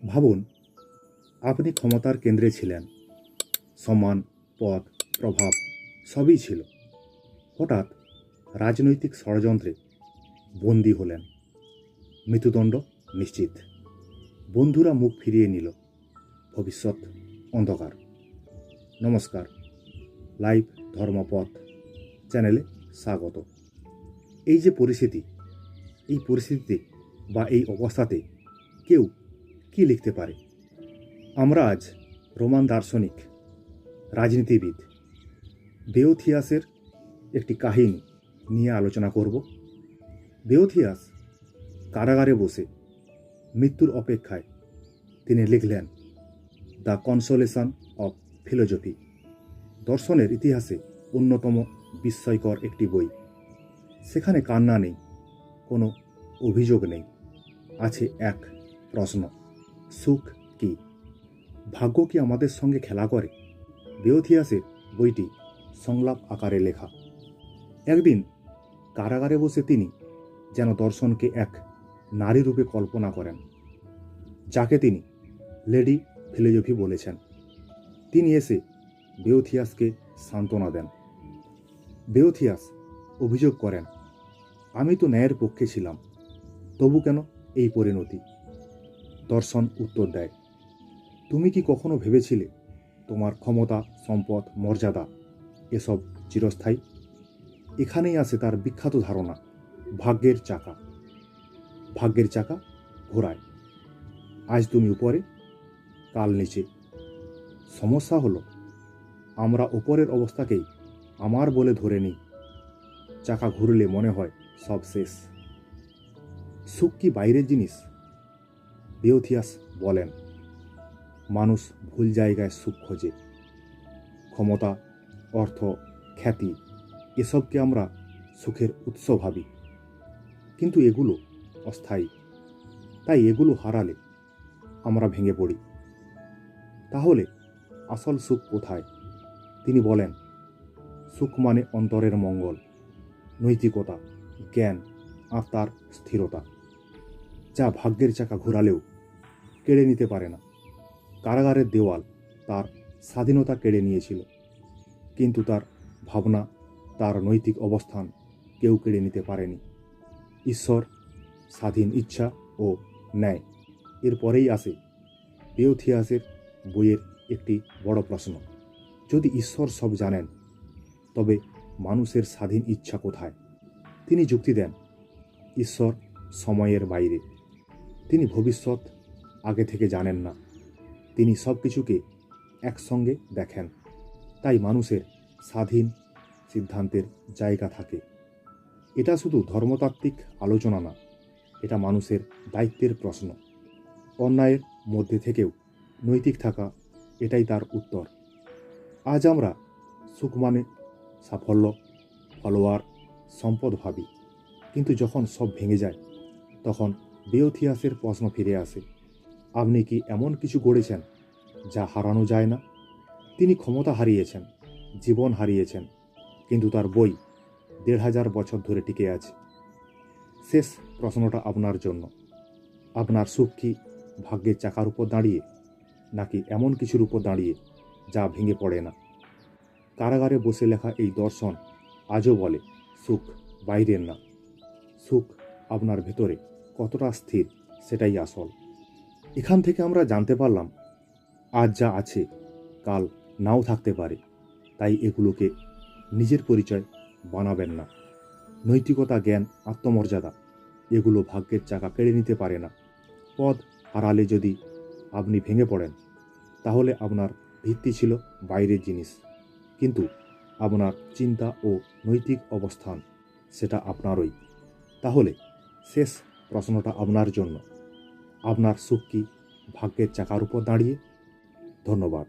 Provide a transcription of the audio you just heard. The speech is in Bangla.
ভাবুন, আপনি ক্ষমতার কেন্দ্রে ছিলেন, সম্মান, পদ, প্রভাব সবই ছিল। হঠাৎ রাজনৈতিক ষড়যন্ত্রে বন্দী হলেন, মৃত্যুদণ্ড নিশ্চিত। বন্ধুরা মুখ ফিরিয়ে নিল, ভবিষ্যৎ অন্ধকার। নমস্কার, লাইভ ধর্মপথ চ্যানেলে স্বাগত। এই যে পরিস্থিতি, এই পরিস্থিতিতে বা এই অবস্থাতে কেউ কি লিখতে পারে? আমরা আজ রোমান দার্শনিক, রাজনীতিবিদ বেওথিয়াসের একটি কাহিনী নিয়ে আলোচনা করব। বেওথিয়াস কারাগারে বসে মৃত্যুর অপেক্ষায় তিনি লিখলেন দ্য কনসোলেশন অফ ফিলোজফি, দর্শনের ইতিহাসে অন্যতম বিস্ময়কর একটি বই। সেখানে কান্না নেই, কোনো অভিযোগ নেই, আছে এক প্রশ্ন: সুখ কি? ভাগ্য কি আমাদের সঙ্গে খেলা করে? বেওথিয়াসের বইটি সংলাপ আকারে লেখা। একদিন কারাগারে বসে তিনি যেন দর্শনকে এক নারী রূপে কল্পনা করেন, যাকে তিনি লেডি ফিলোজফি বলেছেন। তিনি এসে বেওথিয়াসকে সান্ত্বনা দেন। বেওথিয়াস অভিযোগ করেন, আমি তো ন্যায়ের পক্ষে ছিলাম, তবু কেন এই পরিণতি? দর্শন উত্তর দেয়, তুমি কি কখনো ভেবেছিলে তোমার ক্ষমতা, সম্পদ, মর্যাদা এসব চিরস্থায়ী? এখানেই আসে তার বিখ্যাত ধারণা, ভাগ্যের চাকা। ভাগ্যের চাকা ঘোরায়, আজ তুমি উপরে, কাল নিচে। সমস্যা হলো আমরা উপরের অবস্থাকেই আমার বলে ধরে নিই। চাকা ঘুরলে মনে হয় সব শেষ। সুখ কি বাইরের জিনিস? বেওথিয়াস বলেন, মানুষ ভুল জায়গায় সুখ খোঁজে। ক্ষমতা, অর্থ, খ্যাতি এসবকে আমরা সুখের উৎস ভাবি, কিন্তু এগুলো অস্থায়ী। তাই এগুলো হারালে আমরা ভেঙে পড়ি। তাহলে আসল সুখ কোথায়? তিনি বলেন, সুখ মানে অন্তরের মঙ্গল, নৈতিকতা, জ্ঞান, আত্মার স্থিরতা, যা ভাগ্যের চাকা ঘোরালেও কেড়ে নিতে পারে না। কারাগারের দেওয়াল তার স্বাধীনতা কেড়ে নিয়েছিল, কিন্তু তার ভাবনা, তার নৈতিক অবস্থান কেউ কেড়ে নিতে পারেনি। ঈশ্বর, স্বাধীন ইচ্ছা ও ন্যায়, এরপরেই আসে বেওথিয়াসের বইয়ের একটি বড় প্রশ্ন: যদি ঈশ্বর সব জানেন, তবে মানুষের স্বাধীন ইচ্ছা কোথায়? তিনি যুক্তি দেন, ঈশ্বর সময়ের বাইরে, তিনি ভবিষ্যৎ আগে থেকে জানেন না, তিনি সব কিছুকে একসঙ্গে দেখেন। তাই মানুষের স্বাধীন সিদ্ধান্তের জায়গা থাকে। এটা শুধু ধর্মতাত্ত্বিক আলোচনা না, এটা মানুষের দায়িত্বের প্রশ্ন। অন্যায়ের মধ্যে থেকেও নৈতিক থাকা, এটাই তার উত্তর। আজ আমরা সুখ মানে সাফল্য, ফলোয়ার, সম্পদ ভাবি, কিন্তু যখন সব ভেঙে যায়, তখন বেওথিয়াসের প্রশ্ন ফিরে আসে, আপনি কি এমন কিছু গড়েছেন যা হারানো যায় না? তিনি ক্ষমতা হারিয়েছেন, জীবন হারিয়েছেন, কিন্তু তার বই ১৫০০ বছর ধরে টিকে আছে। শেষ প্রশ্নটা আপনার জন্য, আপনার সুখ কি ভাগ্যের চাকার উপর দাঁড়িয়ে, নাকি এমন কিছুর উপর দাঁড়িয়ে যা ভেঙে পড়ে না? কারাগারে বসে লেখা এই দর্শন আজও বলে, সুখ বাইরের না, সুখ আপনার ভেতরে কতটা স্থির সেটাই আসল। এখান থেকে আমরা জানতে পারলাম, আজ যা আছে কাল নাও থাকতে পারে, তাই এগুলোকে নিজের পরিচয় বানাবেন না। নৈতিকতা, জ্ঞান, আত্মমর্যাদা এগুলো ভাগ্যের চাকা কেড়ে নিতে পারে না। পদ হারালে যদি আপনি ভেঙে পড়েন, তাহলে আপনার ভিত্তি ছিল বাইরের জিনিস, কিন্তু আপনার চিন্তা ও নৈতিক অবস্থান সেটা আপনারই। তাহলে শেষ প্রশ্নটা আপনার জন্য, আপনার সুখ কি ভাগ্যের চাকার উপর দাঁড়িয়ে? ধন্যবাদ।